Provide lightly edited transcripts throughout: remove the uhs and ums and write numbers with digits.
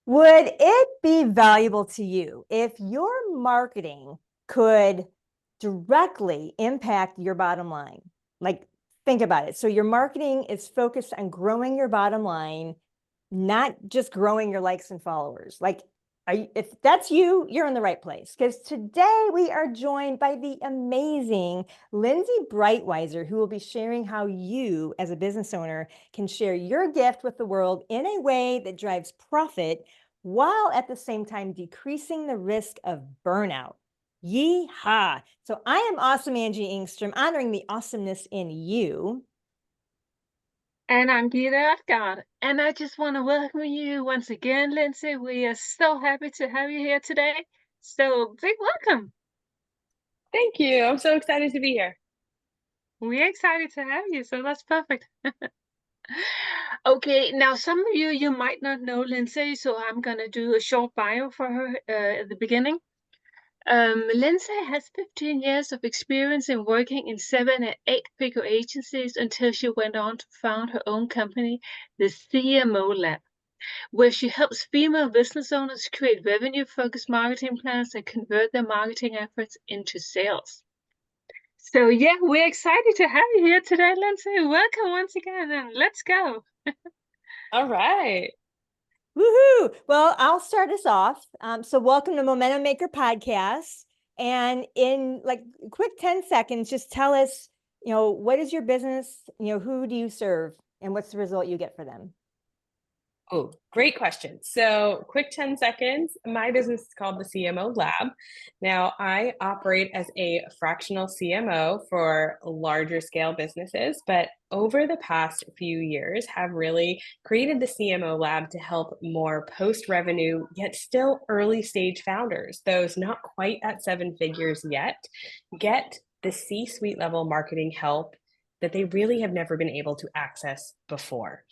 Would it be valuable to you if your marketing could directly impact your bottom line? Like, think about it. So, your marketing is focused on growing your bottom line, not just growing your likes and followers. Like, if that's you, you're in the right place. Because today we are joined by the amazing Lindsey Breitwieser, who will be sharing how you, as a business owner, can share your gift with the world in a way that drives profit while at the same time decreasing the risk of burnout. Yeehaw. So I am awesome Angie Engstrom, honoring the awesomeness in you. And I'm Gita Adgard, and I just want to welcome you once again, Lindsay. We are so happy to have you here today. So, big welcome. Thank you. I'm so excited to be here. We're excited to have you, so that's perfect. Okay, now some of you might not know Lindsay, so I'm gonna do a short bio for her at the beginning. Lindsay has 15 years of experience in working in 7 and 8-figure agencies until she went on to found her own company, the CMO Lab, where she helps female business owners create revenue-focused marketing plans and convert their marketing efforts into sales. So yeah, we're excited to have you here today, Lindsay. Welcome once again, and let's go. All right. Woohoo! Well, I'll start us off. So, welcome to Momentum Maker Podcast. And in like quick 10 seconds, just tell us, what is your business? Who do you serve? And what's the result you get for them? Oh, great question. So, quick 10 seconds. My business is called the CMO Lab. Now, I operate as a fractional CMO for larger scale businesses, but over the past few years have really created the CMO Lab to help more post revenue, yet still early stage founders, those not quite at 7 figures yet, get the C suite level marketing help that they really have never been able to access before.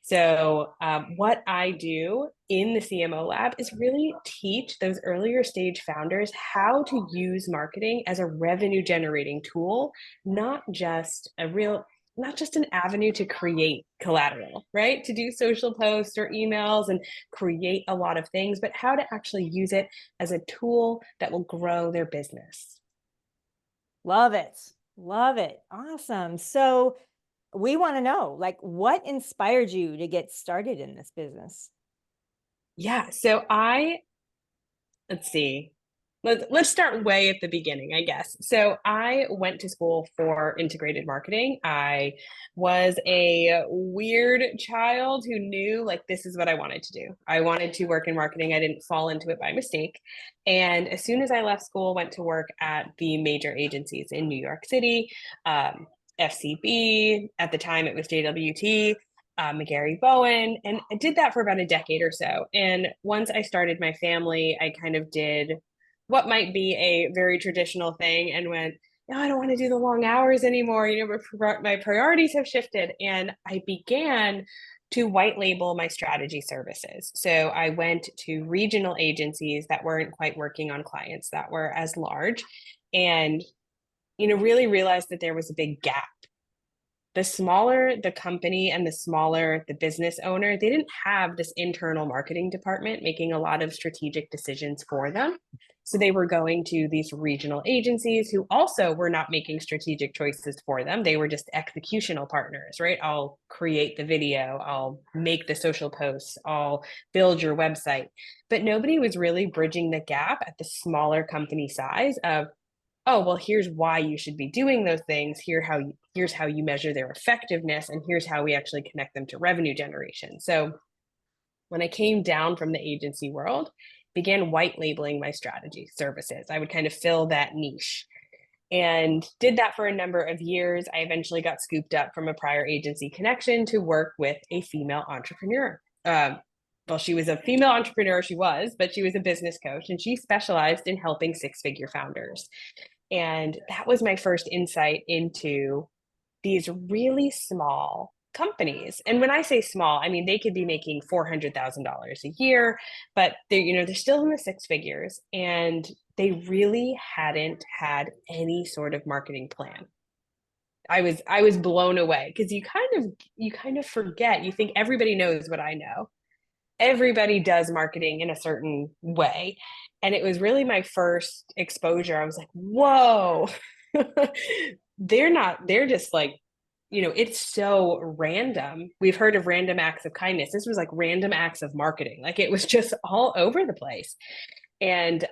So, what I do in the CMO Lab is really teach those earlier stage founders how to use marketing as a revenue generating tool, not just a real not just an avenue to create collateral, right? To do social posts or emails and create a lot of things, but how to actually use it as a tool that will grow their business. Love it. Love it. Awesome. So, we want to know, like, what inspired you to get started in this business? Yeah, so let's see. Let's start way at the beginning, I guess. So I went to school for integrated marketing. I was a weird child who knew like this is what I wanted to do. I wanted to work in marketing. I didn't fall into it by mistake. And as soon as I left school, went to work at the major agencies in New York City, FCB. At the time, it was JWT. Gary Bowen, and I did that for about a decade or so. And once I started my family, I kind of did what might be a very traditional thing and went, no, I don't want to do the long hours anymore. My priorities have shifted. And I began to white label my strategy services. So I went to regional agencies that weren't quite working on clients that were as large and really realized that there was a big gap. The smaller the company and the smaller the business owner, they didn't have this internal marketing department making a lot of strategic decisions for them. So they were going to these regional agencies who also were not making strategic choices for them. They were just executional partners, right? I'll create the video, I'll make the social posts, I'll build your website. But nobody was really bridging the gap at the smaller company size of, oh, well, here's why you should be doing those things. Here's how you measure their effectiveness, and here's how we actually connect them to revenue generation. So when I came down from the agency world, began white labeling my strategy services. I would kind of fill that niche and did that for a number of years. I eventually got scooped up from a prior agency connection to work with a female entrepreneur. Well, she was a female entrepreneur, but she was a business coach, and she specialized in helping six-figure founders. And that was my first insight into these really small companies. And when I say small, I mean they could be making $400,000 a year, but they're still in the six figures, and they really hadn't had any sort of marketing plan. I was blown away because you kind of forget. You think everybody knows what I know, everybody does marketing in a certain way. And it was really my first exposure. I was like, whoa, they're just like, it's so random. We've heard of random acts of kindness. This was like random acts of marketing. Like it was just all over the place. And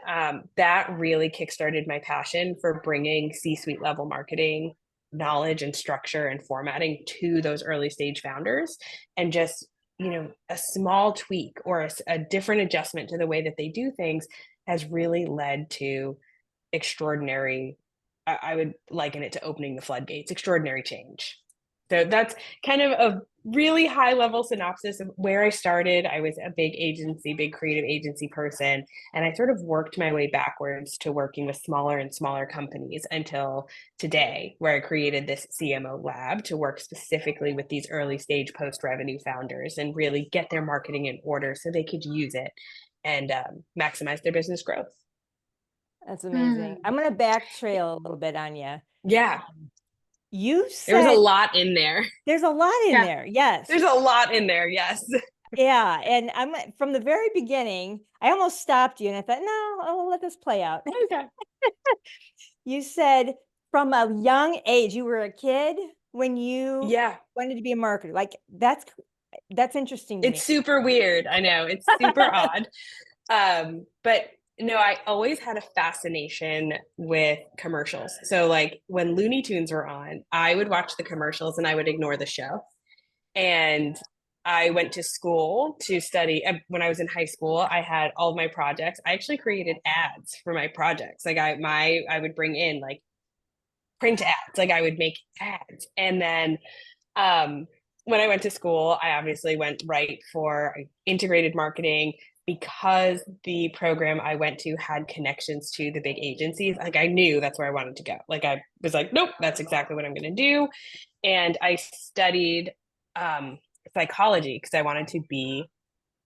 that really kickstarted my passion for bringing C-suite level marketing knowledge and structure and formatting to those early stage founders. And just, a small tweak or a different adjustment to the way that they do things has really led to extraordinary, I would liken it to opening the floodgates, extraordinary change. So that's kind of a really high level synopsis of where I started. I was a big creative agency person, and I sort of worked my way backwards to working with smaller and smaller companies until today, where I created this CMO Lab to work specifically with these early stage post revenue founders and really get their marketing in order so they could use it and maximize their business growth. That's amazing. I'm going to back trail a little bit on you. Yeah. You said there was a lot in there. There's a lot in there. Yes. There's a lot in there. Yes. Yeah. And I'm from the very beginning, I almost stopped you and I thought, no, I'll let this play out. Okay. You said from a young age, you were a kid when you wanted to be a marketer. Like that's interesting to me. It's super weird. I know, it's super odd. But no, I always had a fascination with commercials. So like when Looney Tunes were on, I would watch the commercials and I would ignore the show. And I went to school to study. When I was in high school, I had all of my projects. I actually created ads for my projects. Like I would bring in like print ads. Like I would make ads. And then when I went to school, I obviously went right for integrated marketing, because the program I went to had connections to the big agencies. Like I knew that's where I wanted to go. Like I was like, nope, that's exactly what I'm going to do. And I studied psychology because I wanted to be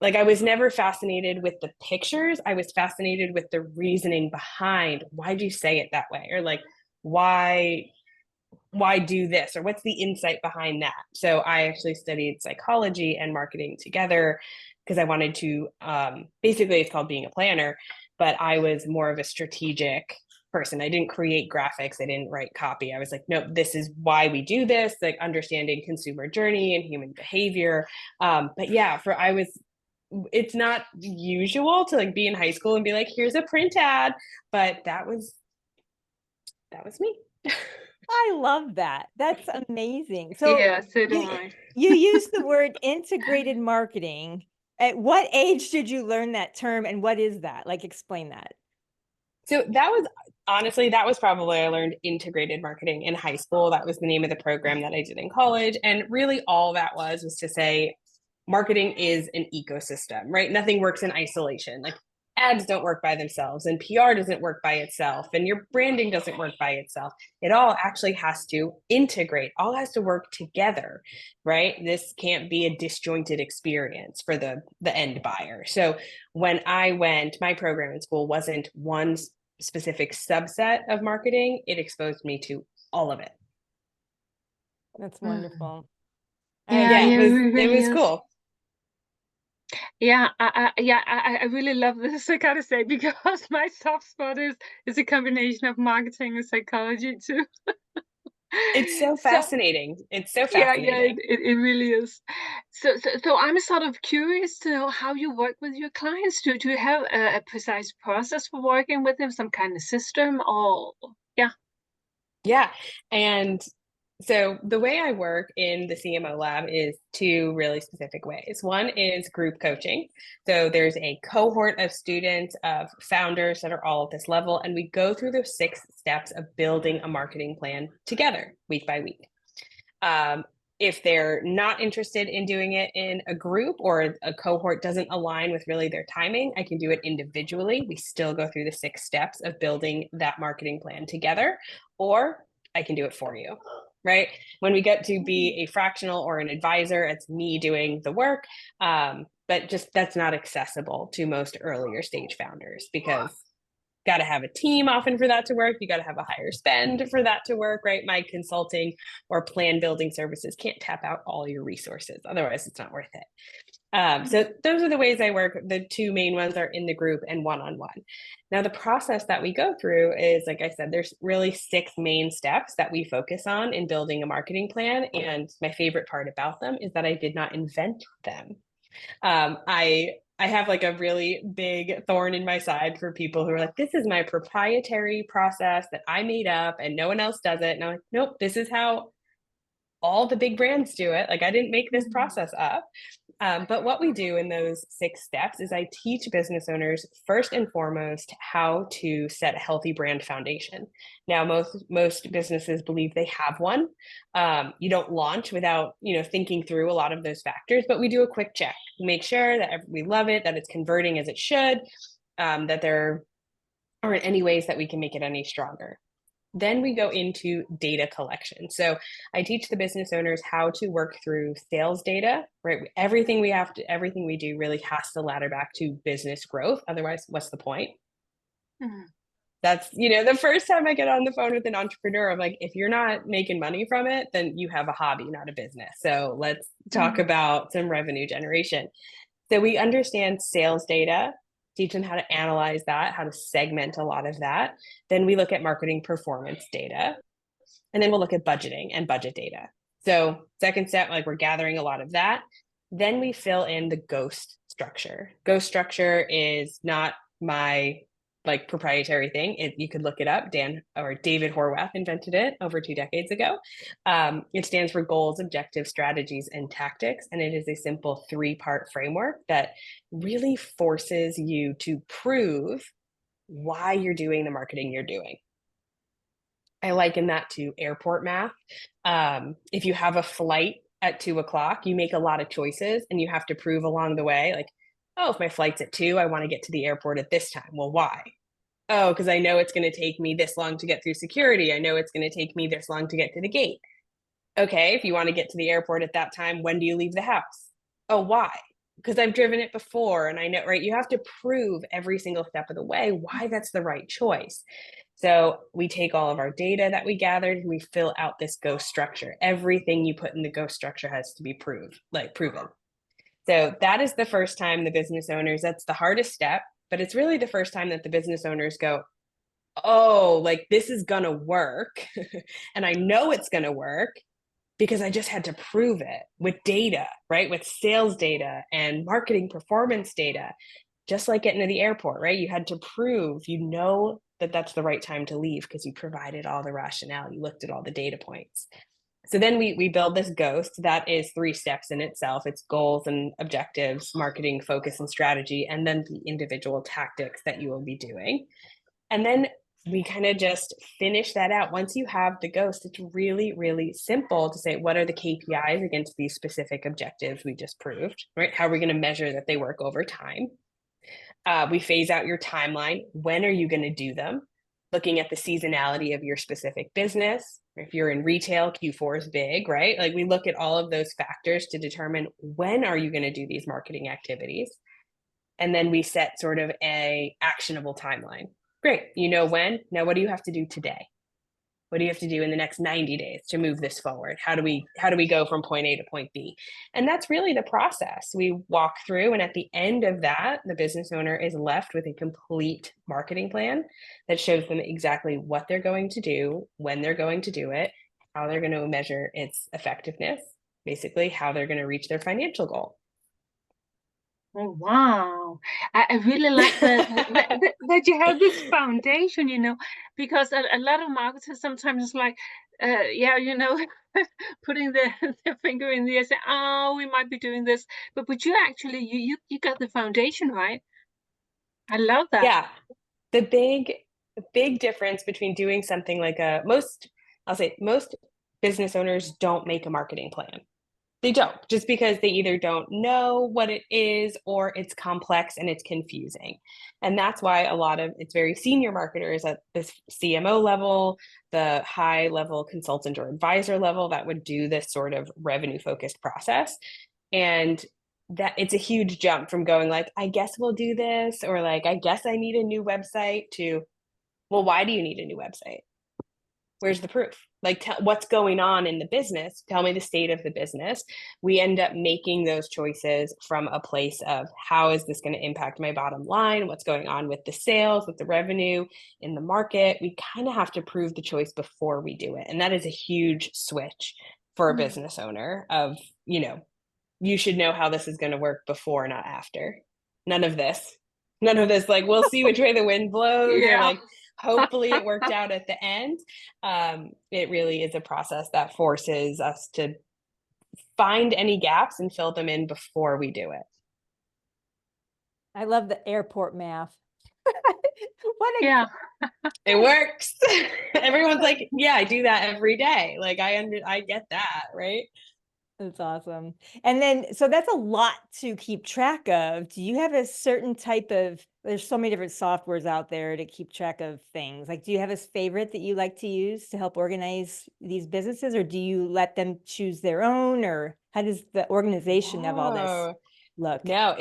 like, I was never fascinated with the pictures. I was fascinated with the reasoning behind why do you say it that way? Or like, why do this? Or what's the insight behind that? So I actually studied psychology and marketing together because I wanted to, basically it's called being a planner, but I was more of a strategic person. I didn't create graphics. I didn't write copy. I was like, nope, this is why we do this, like understanding consumer journey and human behavior. But yeah, it's not usual to like be in high school and be like, here's a print ad, but that was me. I love that. That's amazing. So yeah, so do I. You use the word integrated marketing. At what age did you learn that term and what is that? Like explain that. So that was probably, I learned integrated marketing in high school. That was the name of the program that I did in college. And really all that was to say marketing is an ecosystem, right? Nothing works in isolation. Like ads don't work by themselves and PR doesn't work by itself and your branding doesn't work by itself. It all actually has to integrate, all has to work together, right? This can't be a disjointed experience for the end buyer. So when I went, my program in school wasn't one specific subset of marketing. It exposed me to all of it. That's wonderful. It was cool. Yeah, I really love this, I gotta say, because my soft spot is a combination of marketing and psychology too. It's so fascinating. It's so fascinating. Yeah, it really is. So I'm sort of curious to know how you work with your clients. Do you have a precise process for working with them, some kind of system, or yeah? Yeah, and so the way I work in the CMO Lab is two really specific ways. One is group coaching. So there's a cohort of students, of founders that are all at this level, and we go through the 6 steps of building a marketing plan together week by week. If they're not interested in doing it in a group or a cohort doesn't align with really their timing, I can do it individually. We still go through the 6 steps of building that marketing plan together, or I can do it for you. Right? When we get to be a fractional or an advisor, it's me doing the work. But just that's not accessible to most earlier stage founders because got to have a team often for that to work. You got to have a higher spend for that to work, right? My consulting or plan building services can't tap out all your resources. Otherwise, it's not worth it. So those are the ways I work. The two main ones are in the group and one-on-one. Now, the process that we go through is, like I said, there's really 6 main steps that we focus on in building a marketing plan. And my favorite part about them is that I did not invent them. I have like a really big thorn in my side for people who are like, this is my proprietary process that I made up and no one else does it. And I'm like, nope, this is how all the big brands do it. Like, I didn't make this process up. But what we do in those 6 steps is I teach business owners first and foremost how to set a healthy brand foundation. Now, most businesses believe they have one. You don't launch without thinking through a lot of those factors, but we do a quick check, make sure that we love it, that it's converting as it should, that there aren't any ways that we can make it any stronger. Then we go into data collection. So I teach the business owners how to work through sales data, right? Everything we do really has to ladder back to business growth. Otherwise, what's the point? Mm-hmm. That's, the first time I get on the phone with an entrepreneur, I'm like, if you're not making money from it, then you have a hobby, not a business. So let's talk about some revenue generation. So we understand sales data, teach them how to analyze that, how to segment a lot of that. Then we look at marketing performance data, and then we'll look at budgeting and budget data. So second step, like, we're gathering a lot of that. Then we fill in the ghost structure. Ghost structure is not my proprietary thing. You could look it up. David Horwath invented it over 2 decades ago. It stands for goals, objectives, strategies, and tactics. And it is a simple 3-part framework that really forces you to prove why you're doing the marketing you're doing. I liken that to airport math. If you have a flight at 2:00, you make a lot of choices and you have to prove along the way, like, oh, if my flight's at 2, I want to get to the airport at this time. Well, why? Oh, because I know it's going to take me this long to get through security. I know it's going to take me this long to get to the gate. Okay, if you want to get to the airport at that time, when do you leave the house? Oh, why? Because I've driven it before and I know, right? You have to prove every single step of the way why that's the right choice. So we take all of our data that we gathered and we fill out this ghost structure. Everything you put in the ghost structure has to be proven. So that is the first time the business owners, that's the hardest step, but it's really the first time that the business owners go, oh, like, this is going to work. And I know it's going to work because I just had to prove it with data, right? With sales data and marketing performance data, just like getting to the airport, right? You had to prove, that that's the right time to leave because you provided all the rationale. You looked at all the data points. So then we build this ghost that is 3 steps in itself. It's goals and objectives, marketing focus and strategy, and then the individual tactics that you will be doing. And then we kind of just finish that out. Once you have the ghost, it's really, really simple to say, what are the KPIs against these specific objectives we just proved, right? How are we going to measure that they work over time? We phase out your timeline. When are you going to do them? Looking at the seasonality of your specific business. If you're in retail, Q4 is big, right? Like, we look at all of those factors to determine when are you going to do these marketing activities. And then we set sort of a actionable timeline. Great. You know when? Now, what do you have to do today? What do you have to do in the next 90 days to move this forward? How do we go from point A to point B? And that's really the process we walk through. And at the end of that, the business owner is left with a complete marketing plan that shows them exactly what they're going to do, when they're going to do it, how they're going to measure its effectiveness, basically how they're going to reach their financial goal. Oh, wow. I really like that you have this foundation, because a lot of marketers sometimes is like, putting their finger in the air, say, oh, we might be doing this. But you actually, you got the foundation right. I love that. Yeah. The big difference between doing something like most business owners don't make a marketing plan. They don't, just because they either don't know what it is or it's complex and it's confusing. And that's why it's very senior marketers at this CMO level, the high level consultant or advisor level that would do this sort of revenue focused process. And that it's a huge jump from going like, I guess we'll do this, or like, I guess I need a new website, to, well, why do you need a new website? Where's the proof? like what's going on in the business, tell me the state of the business. We end up making those choices from a place of how is this going to impact my bottom line, what's going on with the sales, with the revenue in the market. We kind of have to prove the choice before we do it, and that is a huge switch for a business owner of, you should know how this is going to work before, not after. None of this like, we'll see which way the wind blows, or like, hopefully it worked out at the end. It really is a process that forces us to find any gaps and fill them in before we do it. I love the airport math. It works. Everyone's like, yeah, I do that every day. Like, I get that, right? That's awesome. And then, so that's a lot to keep track of. Do you have a certain type of, there's so many different softwares out there to keep track of things. Like, do you have a favorite that you like to use to help organize these businesses, or do you let them choose their own, or how does the organization of all this look? No,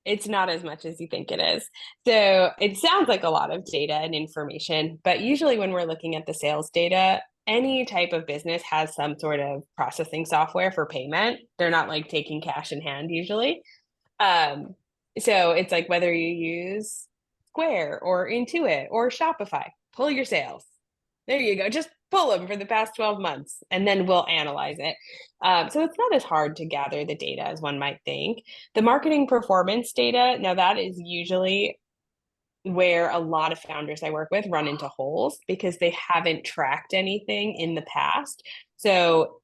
it's not as much as you think it is. So it sounds like a lot of data and information, but usually when we're looking at the sales data, any type of business has some sort of processing software for payment. They're not like taking cash in hand usually. So it's like whether you use Square or Intuit or Shopify, pull your sales. There you go. Just pull them for the past 12 months and then we'll analyze it. So it's not as hard to gather the data as one might think. The marketing performance data, now that is usually where a lot of founders I work with run into holes because they haven't tracked anything in the past. So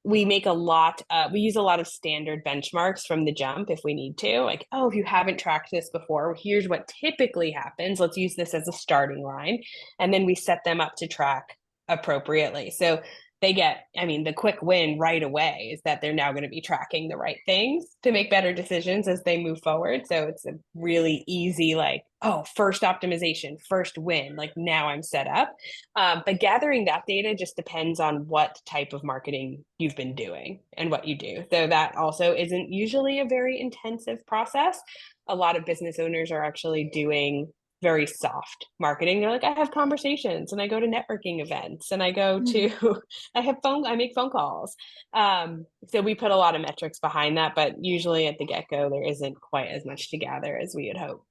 we use a lot of standard benchmarks from the jump if we need to, like, oh, if you haven't tracked this before, here's what typically happens. Let's use this as a starting line. And then we set them up to track appropriately. So they get, the quick win right away is that they're now going to be tracking the right things to make better decisions as they move forward. So it's a really easy, like, oh, first optimization, first win, like now I'm set up. But gathering that data just depends on what type of marketing you've been doing and what you do. So that also isn't usually a very intensive process. A lot of business owners are actually doing very soft marketing. They're like, I have conversations and I go to networking events and I go to, I make phone calls. So we put a lot of metrics behind that, but usually at the get-go, there isn't quite as much to gather as we had hoped.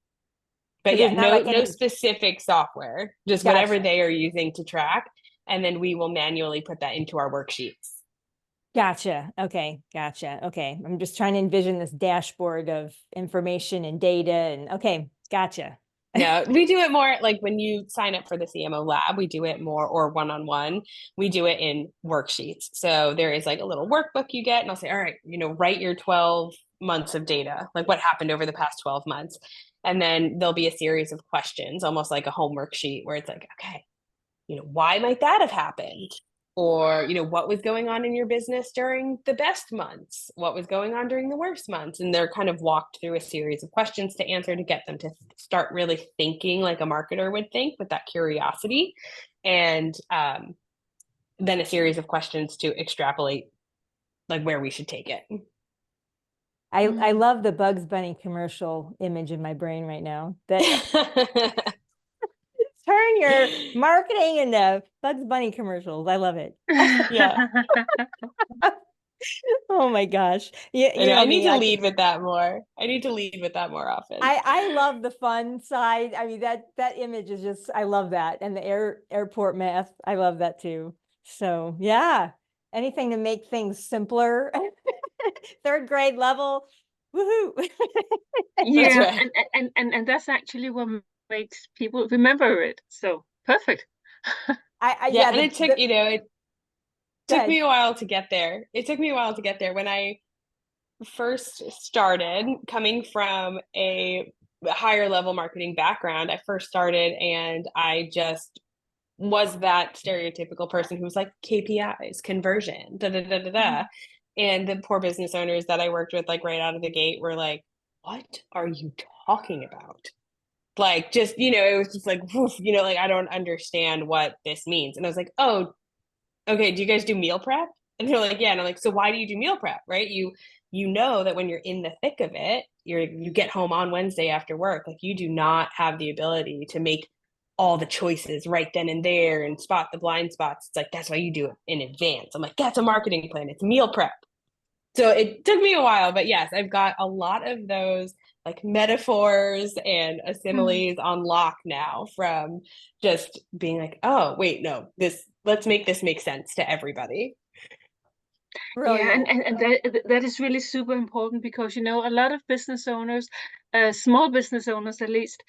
But yeah, no specific software, just whatever they are using to track. And then we will manually put that into our worksheets. Gotcha. Okay. I'm just trying to envision this dashboard of information and data and okay. Gotcha. No, we do it more like when you sign up for the CMO Lab, we do it more, or one-on-one, we do it in worksheets. So there is like a little workbook you get, and I'll say, all right, write your 12 months of data, like what happened over the past 12 months. And then there'll be a series of questions, almost like a homework sheet where it's like, okay, why might that have happened? Or, what was going on in your business during the best months? What was going on during the worst months? And they're kind of walked through a series of questions to answer to get them to start really thinking like a marketer would think, with that curiosity. And then a series of questions to extrapolate like where we should take it. I love the Bugs Bunny commercial image in my brain right now. That turn your marketing into Bugs Bunny commercials. I love it. Yeah. Oh my gosh. I need to lead with that more. I need to lead with that more often. I love the fun side. That image is just, I love that. And the airport math, I love that too. So yeah, anything to make things simpler. Third grade level. Woohoo. Yeah. Right. And that's actually what makes people remember it. So perfect. It took me a while to get there. When I first started coming from a higher level marketing background. I first started and I just was that stereotypical person who was like KPIs, conversion, da da da da da. And the poor business owners that I worked with, like right out of the gate, were like, what are you talking about? Like, just, it was just like, woof, like, I don't understand what this means. And I was like, oh, okay, do you guys do meal prep? And they're like, yeah. And I'm like, so why do you do meal prep, right? You know that when you're in the thick of it, you get home on Wednesday after work, like you do not have the ability to make all the choices right then and there and spot the blind spots. It's like, that's why you do it in advance. I'm like, that's a marketing plan. It's meal prep. So it took me a while, but yes, I've got a lot of those like metaphors and similes on lock now from just being like, oh, wait, no, let's make this make sense to everybody. Yeah, Brilliant. and that is really super important because, you know, a lot of business owners, small business owners at least,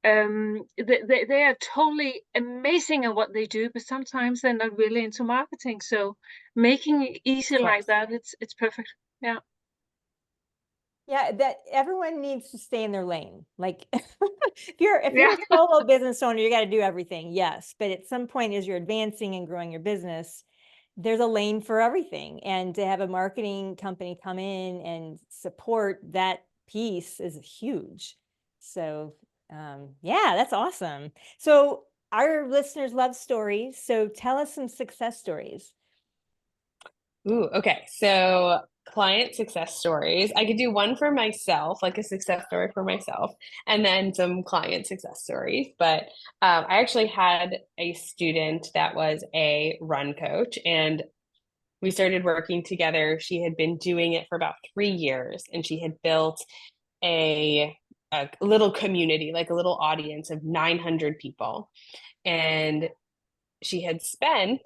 they are totally amazing at what they do, but sometimes they're not really into marketing. So making it easy Of like course. that, it's perfect. Yeah. Yeah, that everyone needs to stay in their lane. Like if you're Yeah. a solo business owner, you got to do everything. Yes, but at some point as you're advancing and growing your business, there's a lane for everything. And to have a marketing company come in and support that piece is huge. So, yeah, that's awesome. So our listeners love stories. So tell us some success stories. Ooh, okay. So client success stories. I could do one for myself, like a success story for myself, and then some client success stories. But I actually had a student that was a run coach, and we started working together. She had been doing it for about 3 years, and she had built a little community, like a little audience of 900 people. And she had spent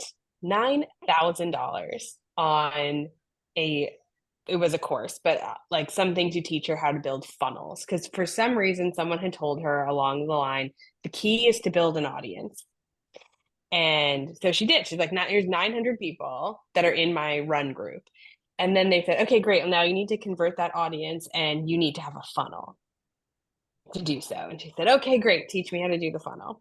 $9,000 on it was a course, but like something to teach her how to build funnels. Because for some reason, someone had told her along the line, the key is to build an audience. And so she did. She's like, here's 900 people that are in my run group. And then they said, okay, great. Well, now you need to convert that audience and you need to have a funnel to do so. And she said, okay, great. Teach me how to do the funnel.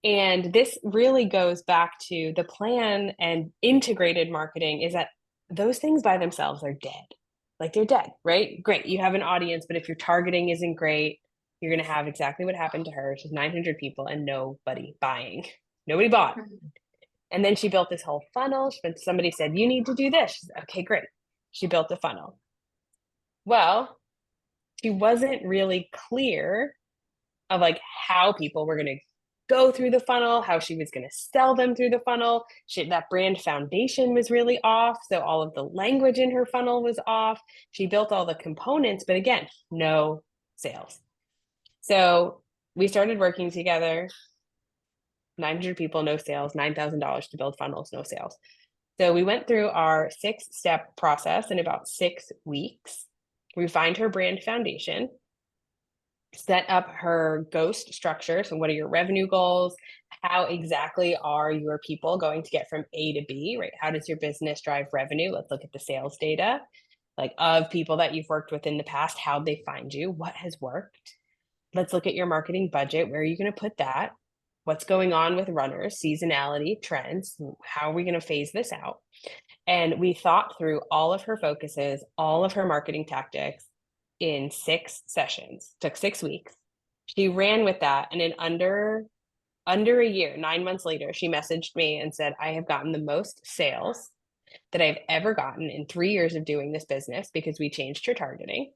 And this really goes back to the plan and integrated marketing is that those things by themselves are dead. Like they're dead, right? Great. You have an audience, but if your targeting isn't great, you're going to have exactly what happened to her. She's 900 people and nobody buying. Nobody bought. And then she built this whole funnel. Somebody said, you need to do this. She said, okay, great. She built a funnel. Well, she wasn't really clear of like how people were going to go through the funnel, how she was going to sell them through the funnel. That brand foundation was really off. So all of the language in her funnel was off. She built all the components, but again, no sales. So we started working together. 900 people, no sales, $9,000 to build funnels, no sales. So we went through our 6-step process in about 6 weeks. We refined her brand foundation, set up her ghost structure. So what are your revenue goals? How exactly are your people going to get from A to B, right? How does your business drive revenue? Let's look at the sales data, like of people that you've worked with in the past, how'd they find you? What has worked? Let's look at your marketing budget. Where are you going to put that? What's going on with runners, seasonality, trends? How are we going to phase this out? And we thought through all of her focuses, all of her marketing tactics in 6 sessions. Took 6 weeks. She ran with that, and in under a year, 9 months later, she messaged me and said, I have gotten the most sales that I've ever gotten in 3 years of doing this business because we changed her targeting.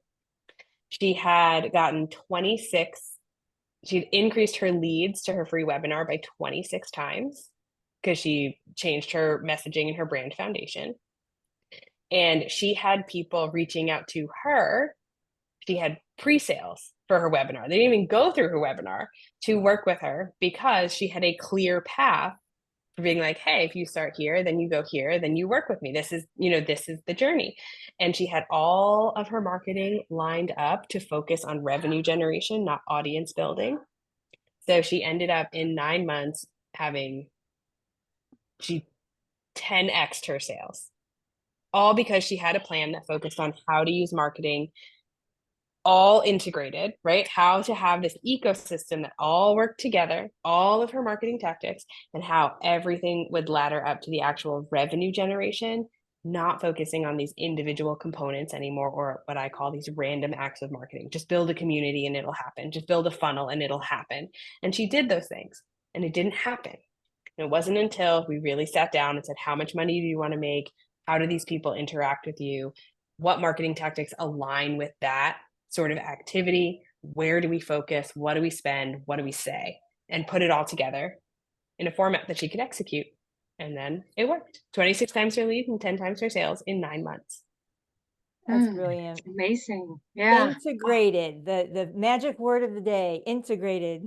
She had gotten 26, she'd increased her leads to her free webinar by 26 times because she changed her messaging and her brand foundation. And she had people reaching out to her. She had pre-sales for her webinar. They didn't even go through her webinar to work with her because she had a clear path for being like, hey, if you start here, then you go here, then you work with me. This is the journey. And she had all of her marketing lined up to focus on revenue generation, not audience building. So she ended up in 9 months she 10x'd her sales, all because she had a plan that focused on how to use marketing all integrated, right? How to have this ecosystem that all worked together, all of her marketing tactics, and how everything would ladder up to the actual revenue generation, not focusing on these individual components anymore, or what I call these random acts of marketing. Just build a community and it'll happen. Just build a funnel and it'll happen. And she did those things and it didn't happen. And it wasn't until we really sat down and said, how much money do you want to make? How do these people interact with you? What marketing tactics align with that sort of activity? Where do we focus? What do we spend? What do we say? and put it all together in a format that she could execute. And then it worked. 26 times her lead and 10 times her sales in 9 months. That's brilliant. Amazing. Yeah. Integrated, the magic word of the day, integrated.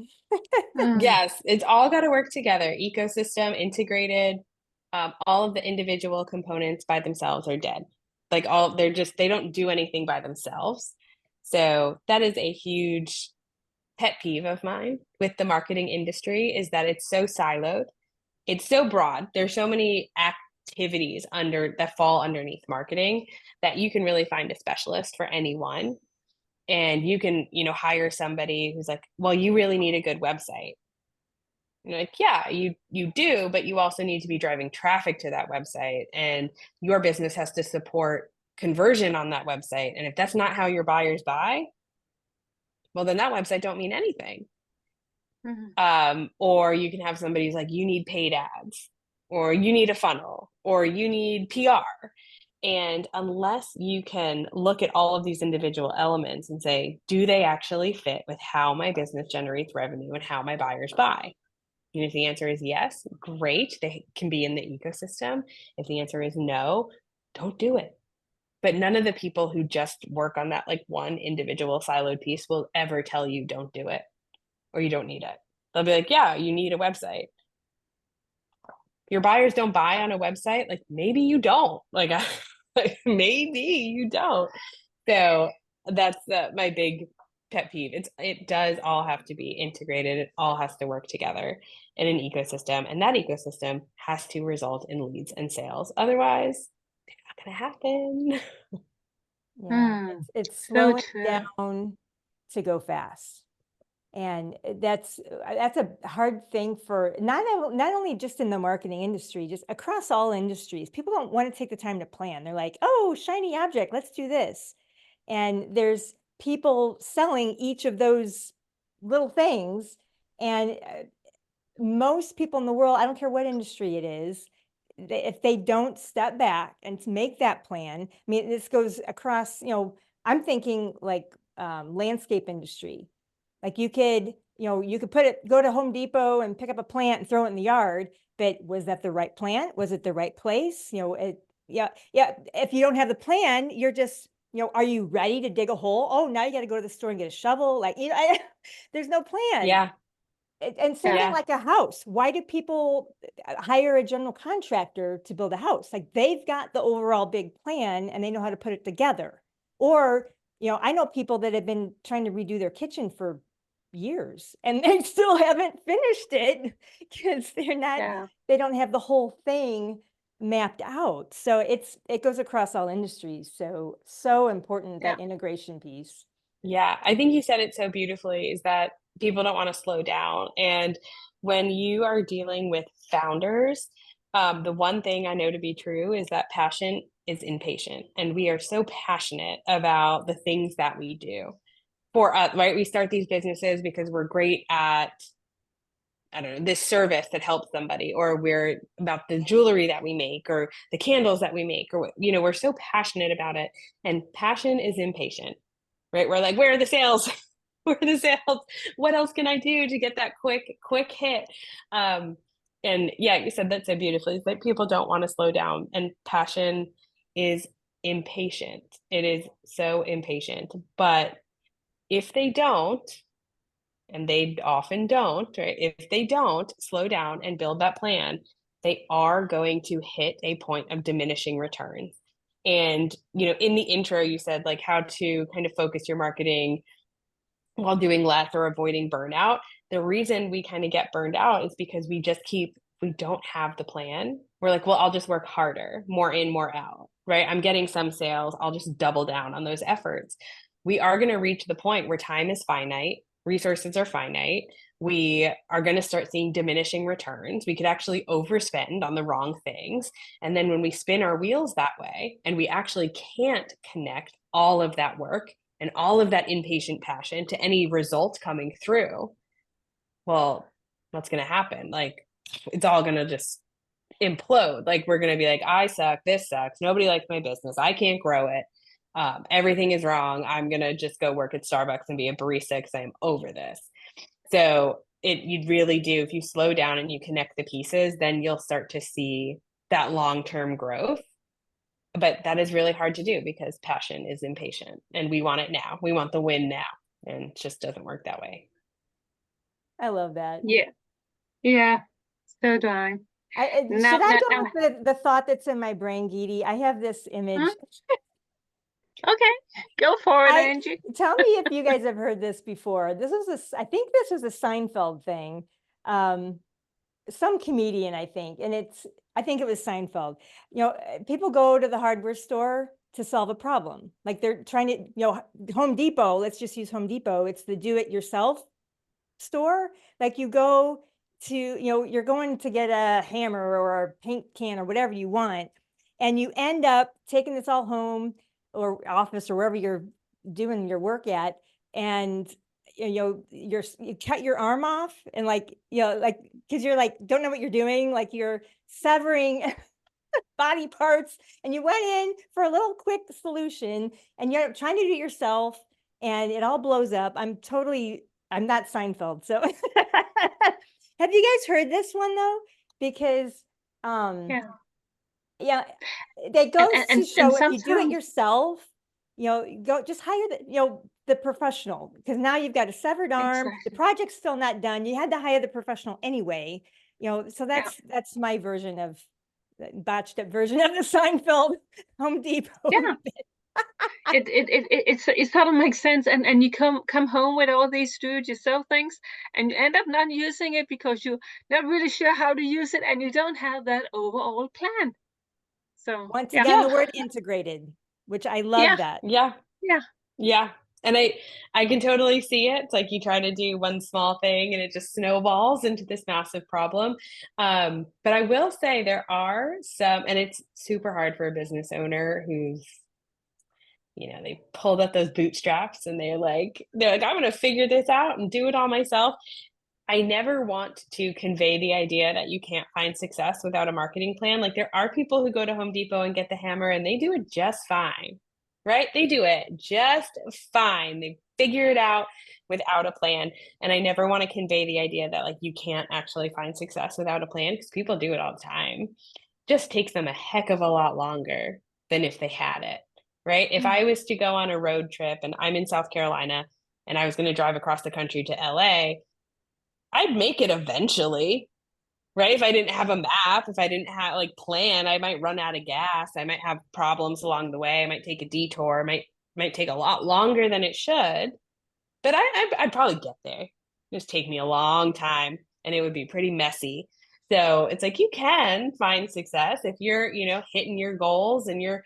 Yes, it's all got to work together. Ecosystem, integrated, all of the individual components by themselves are dead. Like they don't do anything by themselves. So that is a huge pet peeve of mine with the marketing industry, is that it's so siloed. It's so broad. There's so many activities that fall underneath marketing that you can really find a specialist for any one. And you can, hire somebody who's like, well, you really need a good website. And you're like, yeah, you do, but you also need to be driving traffic to that website, and your business has to support conversion on that website. And if that's not how your buyers buy, well, then that website don't mean anything. Or you can have somebody who's like, you need paid ads, or you need a funnel, or you need PR. And unless you can look at all of these individual elements and say, do they actually fit with how my business generates revenue and how my buyers buy? And if the answer is yes, great, they can be in the ecosystem. If the answer is no, don't do it. But none of the people who just work on that like one individual siloed piece will ever tell you don't do it or you don't need it. They'll be like, yeah, you need a website. Your buyers don't buy on a website. Like, maybe you don't. Like, maybe you don't. So that's my big pet peeve. It does all have to be integrated. It all has to work together in an ecosystem, and that ecosystem has to result in leads and sales. Otherwise, they're not going to happen. Yeah, it's So slowing true. down to go fast. And that's a hard thing for not only just in the marketing industry, just across all industries. People don't want to take the time to plan. They're like, oh, shiny object, let's do this. And there's people selling each of those little things. And most people in the world, I don't care what industry it is, if they don't step back and to make that plan, I mean, this goes across, I'm thinking like landscape industry. Like you could go to Home Depot and pick up a plant and throw it in the yard, but was that the right plant? Was it the right place? Yeah. If you don't have the plan, you're just, are you ready to dig a hole? Oh, now you got to go to the store and get a shovel. Like, there's no plan. Yeah. And same thing like a house. Why do people hire a general contractor to build a house? Like they've got the overall big plan and they know how to put it together. Or, I know people that have been trying to redo their kitchen for years and they still haven't finished it because they don't have the whole thing mapped out. So it goes across all industries. So important, that integration piece. Yeah, I think you said it so beautifully, is that people don't want to slow down. And when you are dealing with founders, the one thing I know to be true is that passion is impatient. And we are so passionate about the things that we do for us, right? We start these businesses because we're great at, I don't know, this service that helps somebody, or we're about the jewelry that we make, or the candles that we make, or, we're so passionate about it. And passion is impatient, right? We're like, where are the sales? Where are the sales? What else can I do to get that quick hit? And yeah, you said that so beautifully. It's like people don't want to slow down, and passion is impatient. It is so impatient. But if they don't, and they often don't, right? If they don't slow down and build that plan, they are going to hit a point of diminishing returns. And, in the intro, you said like how to kind of focus your marketing while doing less or avoiding burnout. The reason we kind of get burned out is because we don't have the plan. We're like, well, I'll just work harder, more in, more out, right? I'm getting some sales. I'll just double down on those efforts. We are going to reach the point where time is finite, resources are finite. We are going to start seeing diminishing returns. We could actually overspend on the wrong things. And then when we spin our wheels that way and we actually can't connect all of that work and all of that impatient passion to any result coming through, well, what's going to happen? Like, it's all going to just implode. Like, we're going to be like, I suck. This sucks. Nobody likes my business. I can't grow it. Everything is wrong. I'm going to just go work at Starbucks and be a barista because I'm over this. So you really do. If you slow down and you connect the pieces, then you'll start to see that long-term growth. But that is really hard to do because passion is impatient and we want it now. We want the win now. And it just doesn't work that way. I love that. Yeah. Yeah. So do I. Should I go with the thought that's in my brain, Geety? I have this image. Okay, go for it, Angie. Tell me if you guys have heard this before. I think this was a Seinfeld thing. Some comedian, I think, and I think it was Seinfeld. People go to the hardware store to solve a problem. Like they're trying to, Home Depot, let's just use Home Depot. It's the do-it-yourself store. Like you go to, you're going to get a hammer or a paint can or whatever you want, and you end up taking this all home or office or wherever you're doing your work at, and you cut your arm off, and because you're don't know what you're doing, like you're severing body parts, and you went in for a little quick solution and you're trying to do it yourself and it all blows up. I'm not Seinfeld, so have you guys heard this one though? Because yeah, that goes to show if you do it yourself, go just hire the professional, because now you've got a severed arm. Exactly. The project's still not done. You had to hire the professional anyway. So that's my version of botched up version of the Seinfeld Home Depot. Yeah. It sort of makes sense, and you come home with all these do-it-yourself things, and you end up not using it because you're not really sure how to use it, and you don't have that overall plan. So once again, the word integrated, which I love that. Yeah. And I can totally see it. It's like you try to do one small thing and it just snowballs into this massive problem. But I will say there are some, and it's super hard for a business owner who's, they pulled up those bootstraps and they're like, I'm going to figure this out and do it all myself. I never want to convey the idea that you can't find success without a marketing plan. Like there are people who go to Home Depot and get the hammer and they do it just fine, right? They do it just fine. They figure it out without a plan. And I never want to convey the idea that you can't actually find success without a plan, because people do it all the time. It just takes them a heck of a lot longer than if they had it, right? If I was to go on a road trip and I'm in South Carolina and I was going to drive across the country to LA, I'd make it eventually, right? If I didn't have a map, if I didn't have plan, I might run out of gas. I might have problems along the way. I might take a detour. Might take a lot longer than it should, but I'd probably get there. It'd just take me a long time and it would be pretty messy. So it's you can find success if you're, hitting your goals and you're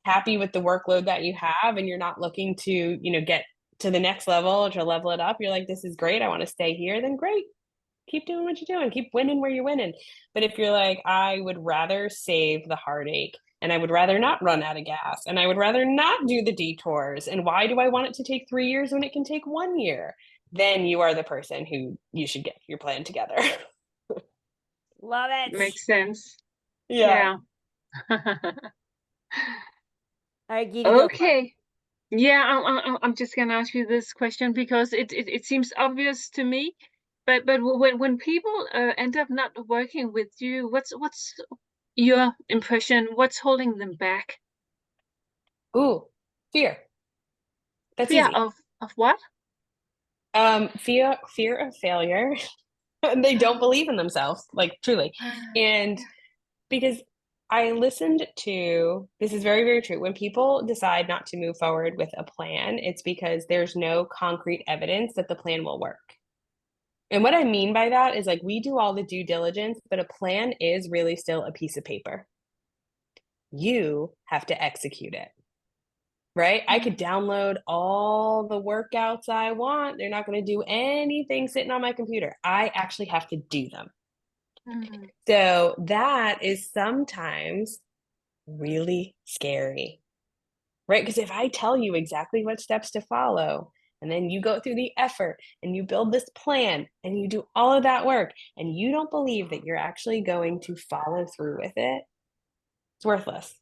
happy with the workload that you have and you're not looking to, get to the next level or to level it up. You're like, this is great, I want to stay here, then great. Keep doing what you're doing. Keep winning where you're winning. But if you're like, I would rather save the heartache and I would rather not run out of gas and I would rather not do the detours, and why do I want it to take 3 years when it can take 1 year? Then you are the person who you should get your plan together. Love it. Makes sense. Yeah. All right, Geety, okay. Yeah, I'm just gonna ask you this question because it seems obvious to me, but when people end up not working with you, what's your impression? What's holding them back? Ooh, fear. That's fear easy. Of what? Fear of failure. They don't believe in themselves, truly. And because I listened to, this is very, very true. When people decide not to move forward with a plan, it's because there's no concrete evidence that the plan will work. And what I mean by that is we do all the due diligence, but a plan is really still a piece of paper. You have to execute it, right? I could download all the workouts I want. They're not going to do anything sitting on my computer. I actually have to do them. So that is sometimes really scary, right? Because if I tell you exactly what steps to follow, and then you go through the effort and you build this plan and you do all of that work and you don't believe that you're actually going to follow through with it, it's worthless.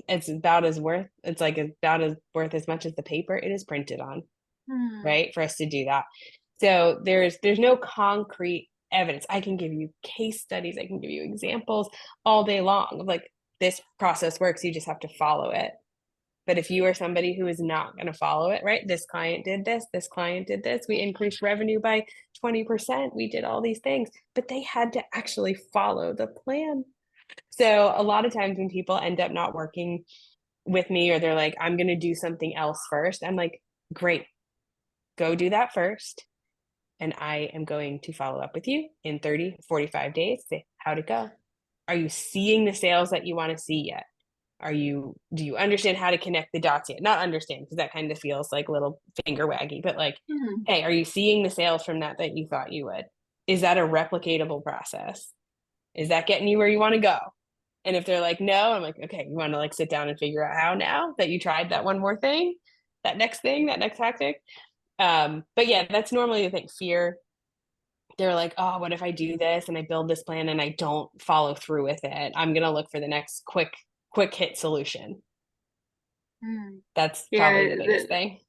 It's about as worth as much as the paper it is printed on, right? For us to do that. So there's no concrete evidence. I can give you case studies, I can give you examples all day long of like, this process works, you just have to follow it. But if you are somebody who is not going to follow it, right? This client did this client did this, we increased revenue by 20%, we did all these things, but they had to actually follow the plan. So a lot of times when people end up not working with me, or they're like, I'm going to do something else first, I'm like, great, go do that first. And I am going to follow up with you in 30, 45 days, say, how'd it go? Are you seeing the sales that you want to see yet? Do you understand how to connect the dots yet? Not understand, because that kind of feels like a little finger waggy, but like, hey, are you seeing the sales from that you thought you would? Is that a replicatable process? Is that getting you where you want to go? And if they're like, no, I'm like, okay, you want to like sit down and figure out how now that you tried that one more thing, that next tactic. But yeah, that's normally the thing. Fear. They're like, oh, what if I do this and I build this plan and I don't follow through with it? I'm going to look for the next quick hit solution. That's probably the biggest thing.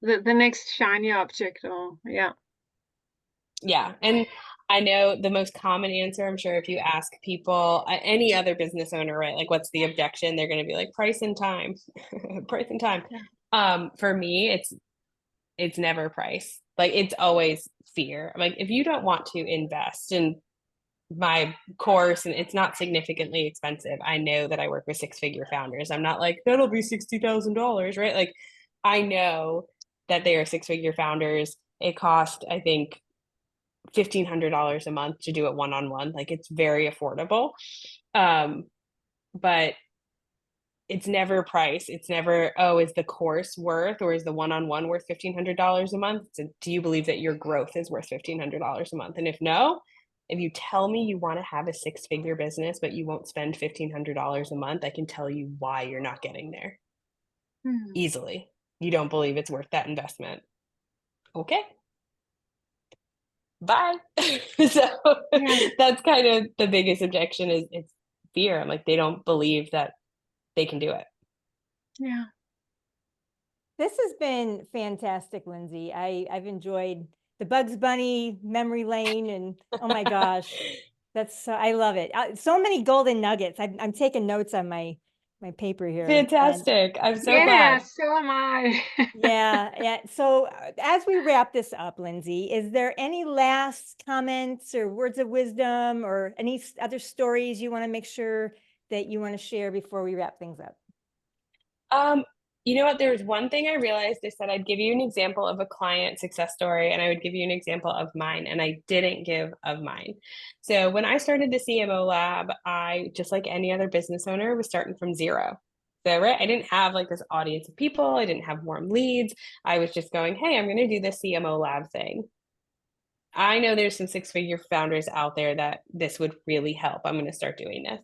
The next shiny object, or Yeah. And I know the most common answer, I'm sure if you ask people, any other business owner, right? Like, what's the objection? They're going to be like, price and time. Price and time. Yeah. For me, it's never price. Like, it's always fear. Like, if you don't want to invest in my course and it's not significantly expensive, I know that I work with 6-figure founders. I'm not like, that'll be $60,000, right? Like, I know that they are 6-figure founders. It cost, I think, $1,500 a month to do it one-on-one. Like, it's very affordable. But it's never price. It's never, oh, is the course worth, or is the one-on-one worth $1,500 a month? So do you believe that your growth is worth $1,500 a month? And if no, if you tell me you want to have a 6-figure business, but you won't spend $1,500 a month, I can tell you why you're not getting there easily. You don't believe it's worth that investment. Okay. Bye. So that's kind of the biggest objection, is it's fear. I'm like, they don't believe that they can do it. Yeah. This has been fantastic, Lindsey. I've enjoyed the Bugs Bunny memory lane, and oh my gosh, I love it. So many golden nuggets. I'm taking notes on my paper here. Fantastic. I'm so glad. Yeah, so am I. Yeah. So as we wrap this up, Lindsey, is there any last comments or words of wisdom or any other stories you want to make sure that you want to share before we wrap things up? You know what? There was one thing I realized. I said I'd give you an example of a client success story, and I would give you an example of mine, and I didn't give of mine. So when I started the CMO Lab, I, just like any other business owner, was starting from zero. So, right, I didn't have like this audience of people. I didn't have warm leads. I was just going, hey, I'm going to do this CMO Lab thing. I know there's some 6-figure founders out there that this would really help. I'm going to start doing this.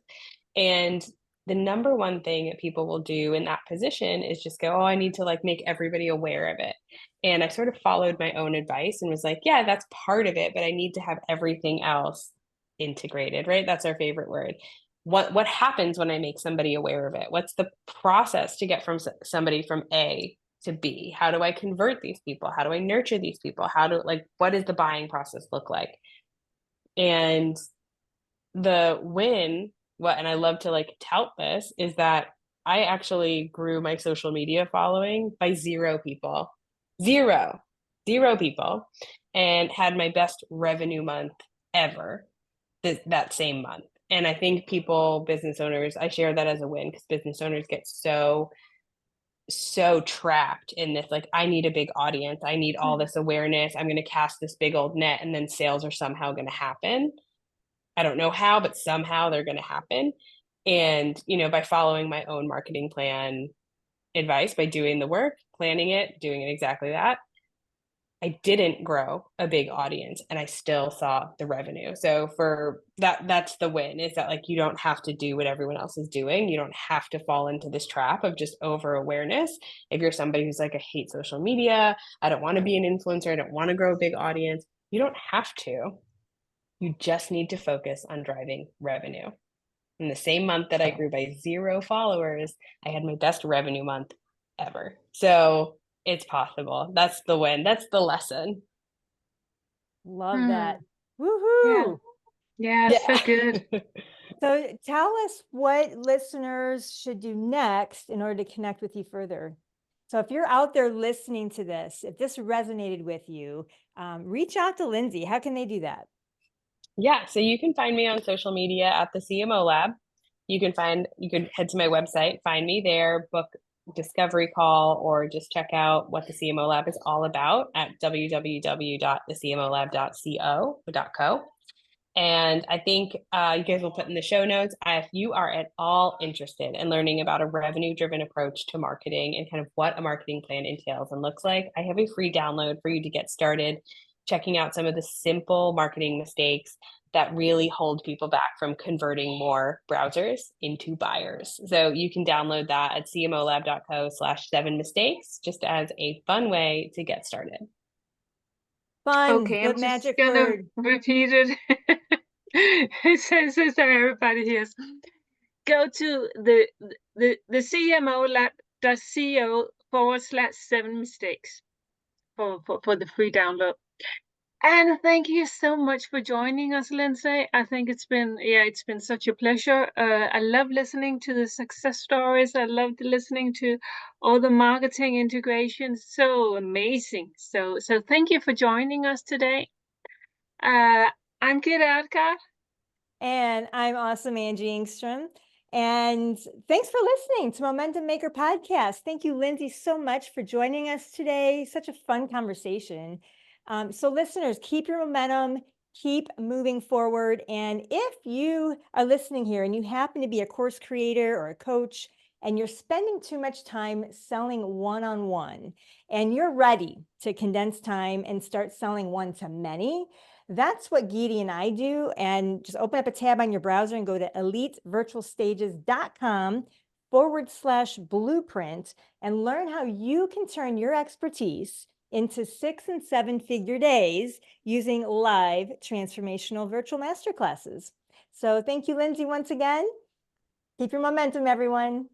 And the number one thing that people will do in that position is just go, oh, I need to like make everybody aware of it. And I sort of followed my own advice and was like, yeah, that's part of it, but I need to have everything else integrated, right? That's our favorite word. What happens when I make somebody aware of it? What's the process to get from somebody from A to B? How do I convert these people? How do I nurture these people? What does the buying process look like? And the win, and I love to like tout this, is that I actually grew my social media following by 0 people, zero people, and had my best revenue month ever that same month. And I think business owners, I share that as a win, because business owners get so trapped in this, like, I need a big audience, I need all this awareness, I'm going to cast this big old net, and then sales are somehow going to happen. I don't know how, but somehow they're going to happen. And, by following my own marketing plan advice, by doing the work, planning it, doing it exactly that, I didn't grow a big audience, and I still saw the revenue. So for that's the win, is that like, you don't have to do what everyone else is doing. You don't have to fall into this trap of just over awareness. If you're somebody who's like, I hate social media, I don't want to be an influencer, I don't want to grow a big audience, you don't have to. You just need to focus on driving revenue. In the same month that I grew by 0 followers, I had my best revenue month ever. So it's possible. That's the win. That's the lesson. Love that. Yeah. Woohoo. Yeah, so good. So tell us what listeners should do next in order to connect with you further. So if you're out there listening to this, if this resonated with you, reach out to Lindsey. How can they do that? Yeah, so you can find me on social media at the CMO Lab. You can head to my website, find me there, book discovery call, or just check out what the CMO Lab is all about at www.thecmolab.co. And I think you guys will put in the show notes if you are at all interested in learning about a revenue-driven approach to marketing and kind of what a marketing plan entails and looks like. I have a free download for you to get started checking out some of the simple marketing mistakes that really hold people back from converting more browsers into buyers. So you can download that at cmolab.co/7mistakes just as a fun way to get started. Fun, Okay, the I'm just magic gonna word. repeat it. It says so everybody hears. Go to the cmolab.co/7mistakes for the free download. And thank you so much for joining us, Lindsey. I think it's been such a pleasure. I love listening to the success stories. I loved listening to all the marketing integrations. So amazing. So thank you for joining us today. I'm Kira Adkar. And I'm awesome Angie Engstrom. And thanks for listening to Momentum Maker Podcast. Thank you, Lindsey, so much for joining us today. Such a fun conversation. So listeners, keep your momentum, keep moving forward. And if you are listening here and you happen to be a course creator or a coach, and you're spending too much time selling one-on-one, and you're ready to condense time and start selling one-to-many, that's what Geety and I do. And just open up a tab on your browser and go to elitevirtualstages.com/blueprint and learn how you can turn your expertise into 6- and 7-figure days using live transformational virtual masterclasses. So thank you, Lindsey, once again. Keep your momentum, everyone.